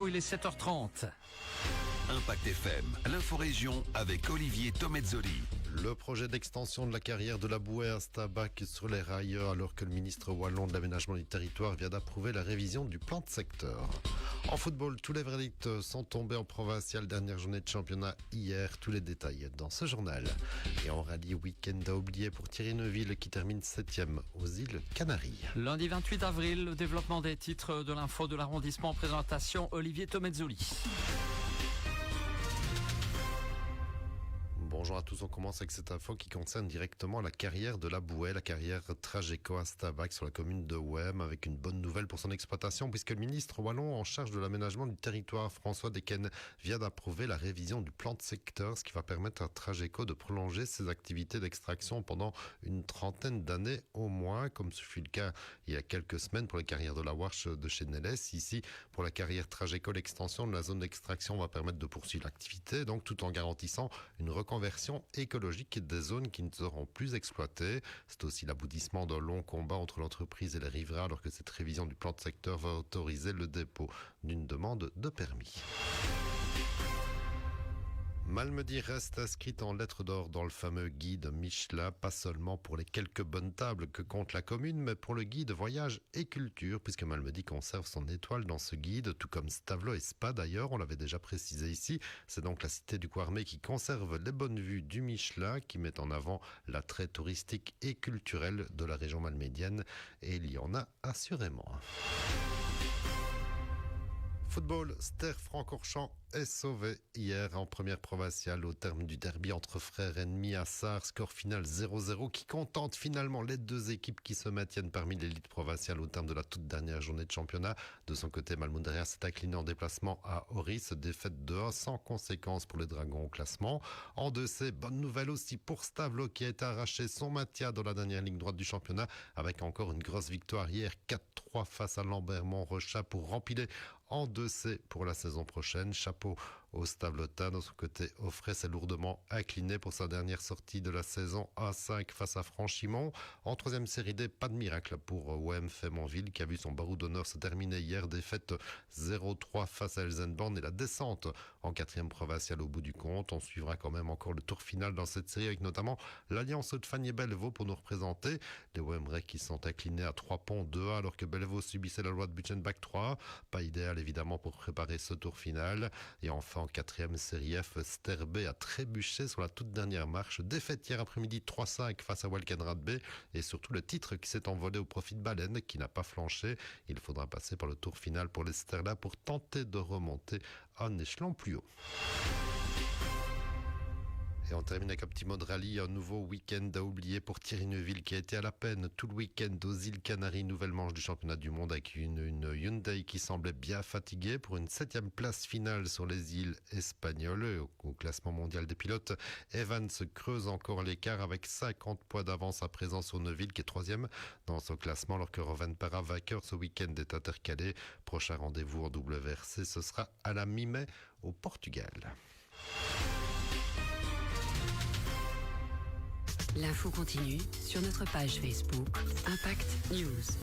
Il est 7h30. Impact FM, l'info-région avec Olivier Tomezzoli. Le projet d'extension de la carrière de la bouée à Stabac sur les rails, alors que le ministre wallon de l'aménagement du territoire vient d'approuver la révision du plan de secteur. En football, tous les verdicts sont tombés en provincial. Dernière journée de championnat hier. Tous les détails dans ce journal. Et en rallye, week-end à oublier pour Thierry Neuville qui termine 7e aux îles Canaries. Lundi 28 avril, le développement des titres de l'info de l'arrondissement en présentation Olivier Tomezzoli. Bonjour à tous, on commence avec cette info qui concerne directement la carrière de la bouée, la carrière Trageco à Stabac sur la commune de Wem, avec une bonne nouvelle pour son exploitation puisque le ministre wallon en charge de l'aménagement du territoire, François Desquesnes, vient d'approuver la révision du plan de secteur, ce qui va permettre à Trageco de prolonger ses activités d'extraction pendant une trentaine d'années au moins, comme ce fut le cas il y a quelques semaines pour la carrière de la Warche de chez Nélès. Ici, pour la carrière Trageco, l'extension de la zone d'extraction va permettre de poursuivre l'activité, donc tout en garantissant une reconversion écologique des zones qui ne seront plus exploitées. C'est aussi l'aboutissement d'un long combat entre l'entreprise et les riverains, alors que cette révision du plan de secteur va autoriser le dépôt d'une demande de permis. Malmedy reste inscrite en lettres d'or dans le fameux guide Michelin, pas seulement pour les quelques bonnes tables que compte la commune, mais pour le guide voyage et culture, puisque Malmedy conserve son étoile dans ce guide, tout comme Stavelot et Spa d'ailleurs, on l'avait déjà précisé ici. C'est donc la cité du Quarmé qui conserve les bonnes vues du Michelin, qui met en avant l'attrait touristique et culturel de la région malmédienne, et il y en a assurément. Football, Ster Francorchamps est sauvé hier en première provinciale au terme du derby entre frères ennemis à Sarre. Score final 0-0 qui contente finalement les deux équipes qui se maintiennent parmi l'élite provinciale au terme de la toute dernière journée de championnat. De son côté, Malmounderia s'est incliné en déplacement à Oris. Défaite de 1 sans conséquence pour les Dragons au classement. En 2C, bonne nouvelle aussi pour Stavelot qui a été arraché son maintien dans la dernière ligne droite du championnat avec encore une grosse victoire hier 4-3 face à Lambert-Montrechat pour rempiler en 2C pour la saison prochaine. Chapeau au Stavelotin. De son côté, Offray s'est lourdement incliné pour sa dernière sortie de la saison A5 face à Franchimont. En troisième série D, pas de miracle pour OM Fémonville qui a vu son barreau d'honneur se terminer hier. Défaite 0-3 face à Elsenborn et la descente en quatrième provinciale au bout du compte. On suivra quand même encore le tour final dans cette série avec notamment l'Alliance Haute-Fagné-Bellevaux pour nous représenter. Les OM qui sont inclinés à 3 ponts 2-1 alors que Bellevaux subissait la loi de Butchenbach 3. Pas idéal évidemment pour préparer ce tour final. Et enfin en quatrième série F, Sterbe a trébuché sur la toute dernière marche. Défaite hier après-midi 3-5 face à Walkenrad B et surtout le titre qui s'est envolé au profit de Baleine qui n'a pas flanché. Il faudra passer par le tour final pour les Sterla pour tenter de remonter un échelon plus haut. Et on termine avec un petit mot de rallye, un nouveau week-end à oublier pour Thierry Neuville qui a été à la peine tout le week-end aux îles Canaries, nouvelle manche du championnat du monde avec une Hyundai qui semblait bien fatiguée pour une 7e place finale sur les îles espagnoles. Au classement mondial des pilotes, Evans creuse encore l'écart avec 50 points d'avance à présent sur Neuville qui est 3e dans ce classement alors que Rovanpera vainqueur ce week-end est intercalé. Prochain rendez-vous en WRC, ce sera à la mi-mai au Portugal. L'info continue sur notre page Facebook Impact News.